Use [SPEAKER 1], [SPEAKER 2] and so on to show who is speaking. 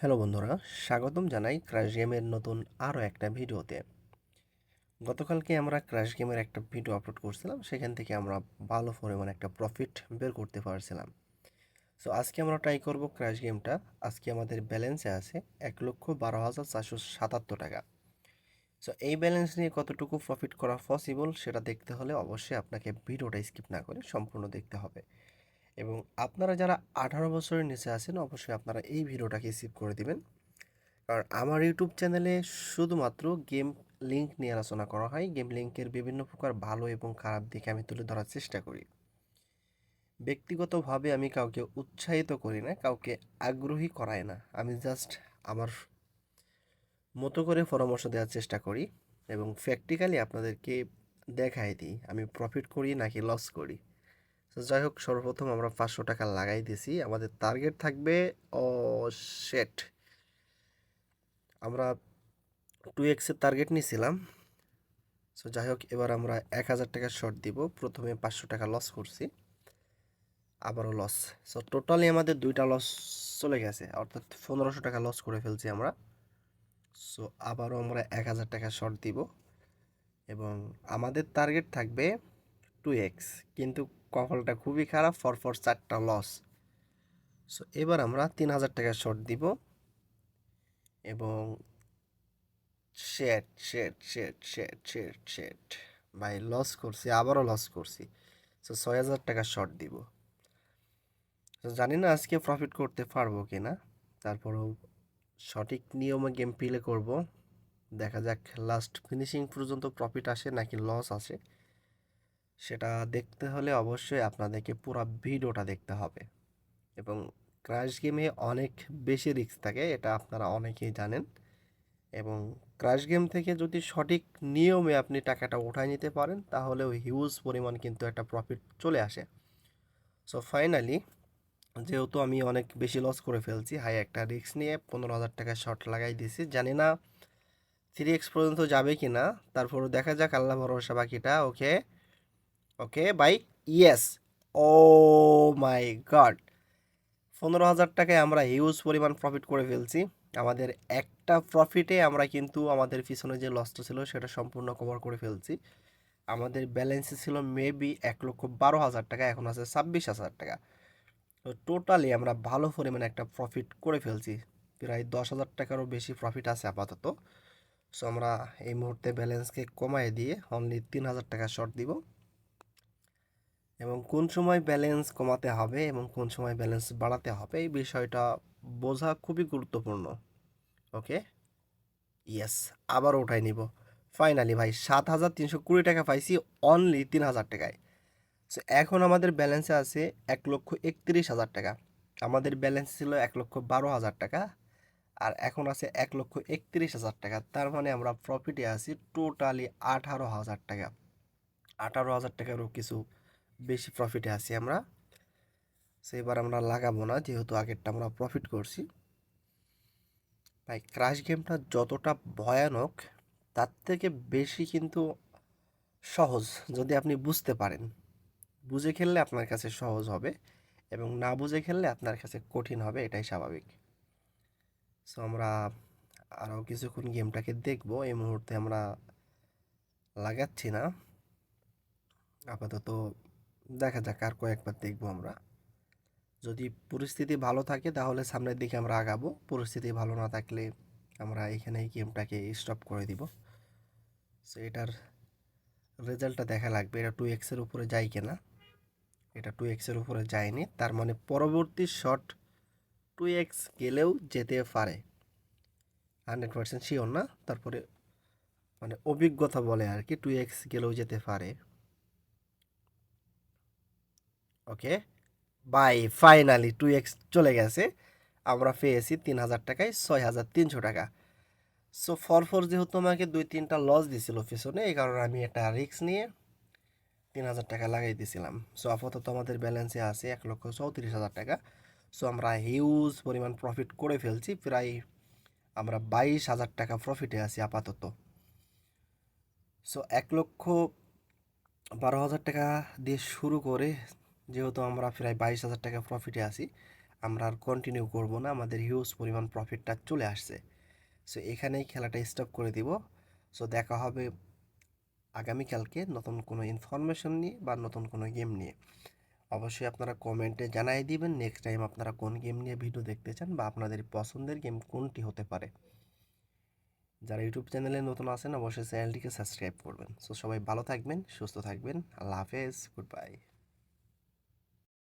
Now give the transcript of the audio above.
[SPEAKER 1] Hello বন্ধুরা, স্বাগতম জানাই ক্র্যাশ গেমের নতুন আরও একটা ভিডিওতে। গতকালকে আমরা ক্র্যাশ গেমের একটা ভিডিও আপলোড করছিলাম, সেখান থেকে আমরা ভালো পরিমাণে একটা প্রফিট বের করতে পারছিলাম। সো আজকে আমরা ট্রাই করব ক্র্যাশ গেমটা। আজকে আমাদের ব্যালেন্সে আছে ১,১২,৪৭৭ টাকা। সো এই ব্যালেন্স নিয়ে কতটুকু প্রফিট করা পসিবল সেটা দেখতে হলে অবশ্যই আপনাকে ভিডিওটা স্কিপ না করে সম্পূর্ণ দেখতে হবে। এবং আপনারা যারা 18 বছরের নিচে আছেন অবশ্যই আপনারা এই ভিডিওটাকে স্কিপ করে দিবেন, কারণ আমার ইউটিউব চ্যানেলে শুধুমাত্র গেম লিঙ্ক নিয়ে আলোচনা করা হয়। গেম লিঙ্কের বিভিন্ন প্রকার ভালো এবং খারাপ দিক আমি তুলে ধরার চেষ্টা করি। ব্যক্তিগতভাবে আমি কাউকে উৎসাহিত করি না, কাউকে আগ্রহী করাই না। আমি জাস্ট আমার মতো করে পরামর্শ দেওয়ার চেষ্টা করি এবং প্র্যাকটিক্যালি আপনাদেরকে দেখাই দিই আমি প্রফিট করি নাকি লস করি। তো যাই হোক, সর্বপ্রথম আমরা 500 টাকা লাগাই দিছি। আমাদের টার্গেট থাকবে, ও শেট, আমরা 2x-এর টার্গেট নিয়েছিলাম। সো যাই হোক, এবার আমরা 1,000 টাকা শর্ট দিব। প্রথমে 500 টাকা লস করছি, আবারও লস। সো টোটালি আমাদের দুইটা লস চলে গেছে, অর্থাৎ 1,500 টাকা লস করে ফেলছি আমরা। সো আবারও আমরা 1,000 টাকা শর্ট দিব এবং আমাদের টার্গেট থাকবে 2x, কিন্তু কপালটা খুবই খারাপ, ফর 4টা লস। সো এবার আমরা 3,000 টাকা শর্ট দিব এবং শেট শেট শেট শেট শেট শেট ভাই, লস করছি, আবারও লস করছি। সো 6,000 টাকা শর্ট দিব। তো জানি না আজকে প্রফিট করতে পারবো কি না, তারপরেও সঠিক নিয়মে গেম প্লে করব। দেখা যাক লাস্ট ফিনিশিং পর্যন্ত প্রফিট আসে নাকি লস আসে। সেটা দেখতে হলে অবশ্যই আপনাদেরকে পুরো ভিডিওটা দেখতে হবে। এবং ক্র্যাশ গেমে অনেক বেশি রিস্ক থাকে, এটা আপনারা অনেকেই জানেন। এবং ক্র্যাশ গেম থেকে যদি সঠিক নিয়মে আপনি টাকাটা উঠায় নিতে পারেন তাহলেও হিউজ পরিমাণ কিন্তু একটা প্রফিট চলে আসে। সো ফাইনালি, যেহেতু আমি অনেক বেশি লস করে ফেলছি, হাই একটা রিস্ক নিয়ে 15,000 টাকা শর্ট লাগাই দিয়েছি। জানি না 3x পর্যন্ত যাবে কি না, তারপরও দেখা যাক, আল্লাহ ভরসা বাকিটা। ওকে ওকে বাই, ইয়েস, ও মাই গড, 15,000 টাকায় আমরা হিউজ পরিমাণ প্রফিট করে ফেলছি। আমাদের একটা প্রফিটে আমরা কিন্তু আমাদের পিছনে যে লসটা ছিল সেটা সম্পূর্ণ কভার করে ফেলছি। আমাদের ব্যালেন্সে ছিল মেবি 1,12,000 টাকা, এখন আছে 26,000 টাকা। তো টোটালি আমরা ভালো পরিমাণে একটা প্রফিট করে ফেলছি, প্রায় 10,000 টাকারও বেশি প্রফিট আছে আপাতত। সো আমরা এই মুহূর্তে ব্যালেন্সকে কমায় দিয়ে অনলি 3,000 টাকা শর্ট দিব। এবং কোন সময় ব্যালেন্স কমাতে হবে এবং কোন সময় ব্যালেন্স বাড়াতে হবে এই বিষয়টা বোঝা খুবই গুরুত্বপূর্ণ। ওকে, ইয়েস, আবার উঠাই নিব। ফাইনালি ভাই 7,320 টাকা পাইছি অনলি 3,000 টাকায়। সো এখন আমাদের ব্যালেন্সে আছে 1,31,000 টাকা। আমাদের ব্যালেন্স ছিল 1,12,000 টাকা, আর এখন আছে 1,31,000 টাকা। তার মানে আমরা প্রফিটে আছি টোটালি 18,000 টাকা। 18,000 টাকারও কিছু বেশি প্রফিটে আছি আমরা। সো এবার আমরা লাগাবো না, যেহেতু আগেরটা আমরা প্রফিট করছি। ভাই ক্রাশ গেমটা যতটা ভয়ানক তার থেকে বেশি কিন্তু সহজ, যদি আপনি বুঝতে পারেন। বুঝে খেললে আপনার কাছে সহজ হবে এবং না বুঝে খেললে আপনার কাছে কঠিন হবে, এটাই স্বাভাবিক। সো আমরা আরও কিছুক্ষণ গেমটাকে দেখবো। এই মুহূর্তে আমরা লাগাচ্ছি না আপাতত, দেখা যাক, আর কয়েকবার দেখবো আমরা। যদি পরিস্থিতি ভালো থাকে তাহলে সামনের দিকে আমরা আগাবো, পরিস্থিতি ভালো না থাকলে আমরা এখানেই গেমটাকে স্টপ করে দিব। সো এটার রেজাল্টটা দেখা লাগবে, এটা 2x-এর উপরে যায় কিনা। এটা 2x-এর উপরে যায়নি, তার মানে পরবর্তী শট 2x গেলেও যেতে পারে। 100% শিওর না, তারপরে মানে অভিজ্ঞতা বলে আর কি, 2x গেলেও যেতে পারে। ওকে বাই, ফাইনালি 2x চলে গেছে। আমরা পেয়েছি 3,000 টাকায় 6,300 টাকা। সো ফর যেহেতু আমাকে 2-3টা লস দিছিল পিছনে, এই কারণে আমি একটা রিস্ক নিয়ে 3,000 টাকা লাগাই দিয়েছিলাম। সো আপাতত আমাদের ব্যালেন্সে আছে 1,34,000 টাকা। সো আমরা হিউজ পরিমাণ প্রফিট করে ফেলছি, প্রায় আমরা 22,000 টাকা প্রফিটে আছি আপাতত। সো 1,12,000 টাকা দিয়ে শুরু করে যেহেতু আমরা প্রায় 22,000 টাকা প্রফিটে আছি, আমরা আর কন্টিনিউ করব না, আমাদের হিউজ পরিমাণ প্রফিটটা চলে আসছে। সো এখানেই খেলাটা স্টপ করে দিব। সো দেখা হবে আগামীকালকে নতুন কোনো ইনফরমেশন নিয়ে বা নতুন কোনো গেম নিয়ে। অবশ্যই আপনারা কমেন্টে জানাই দিবেন নেক্সট টাইম আপনারা কোন গেম নিয়ে ভিডিও দেখতে চান বা আপনাদের পছন্দের গেম কোনটি হতে পারে। যারা ইউটিউব চ্যানেলে নতুন আছেন অবশ্যই চ্যানেলটিকে সাবস্ক্রাইব করবেন। সো সবাই ভালো থাকবেন, সুস্থ থাকবেন। আল্লাহ হাফেজ, গুড বাই।